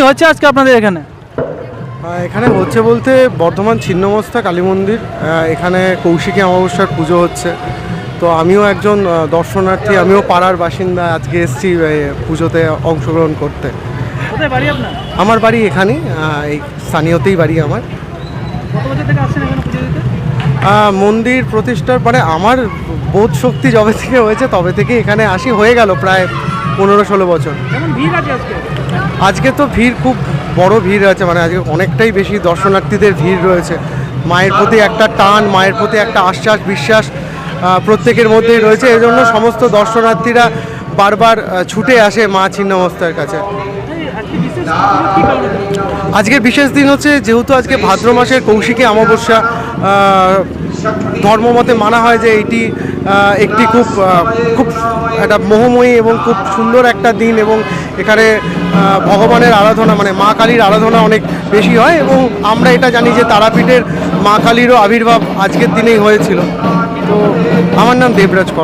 হচ্ছে আজকে আপনাদের এখানে? এখানে হচ্ছে বলতে বর্ধমান ছিন্নমস্তা কালী মন্দির, এখানে কৌশিকী অমাবস্যার পুজো হচ্ছে। তো আমিও একজন দর্শনার্থী, আমিও পাড়ার বাসিন্দা, আজকে এসেছি পুজোতে অংশগ্রহণ করতে। কোথায় বাড়ি আপনার? আমার বাড়ি এখানেই, এই স্থানীয়তেই বাড়ি আমার। কত বছর থেকে আসছেন এখানে পুজো দিতে? মন্দির প্রতিষ্ঠার পরে আমার বোধ শক্তি যবে থেকে হয়েছে তবে থেকে এখানে আসি, হয়ে গেল প্রায় 15-16 বছর। কেমন ভিড় আছে আজকে? আজকে তো ভিড় খুব বড় ভিড় আছে, মানে আজকে অনেকটাই বেশি দর্শনার্থীদের ভিড় রয়েছে। মায়ের প্রতি একটা টান, মায়ের প্রতি একটা আশ্বাস বিশ্বাস প্রত্যেকের মধ্যেই রয়েছে। এজন্য সমস্ত দর্শনার্থীরা বারবার ছুটে আসে মা ছিন্নমস্তার কাছে। আজকের বিশেষ দিন হচ্ছে যেহেতু আজকে ভাদ্র মাসের কৌশিকী অমাবস্যা, ধর্মমতে মানা হয় যে এটি একটি খুব খুব একটা মোহময়ী এবং খুব সুন্দর একটা দিন, এবং এখানে ভগবানের আরাধনা মানে মা কালীর আরাধনা অনেক বেশি হয়, এবং আমরা এটা জানি যে তারাপীঠের মা কালীরও আবির্ভাব আজকের দিনেই হয়েছিল। তো আমার নাম দেবরাজ কর।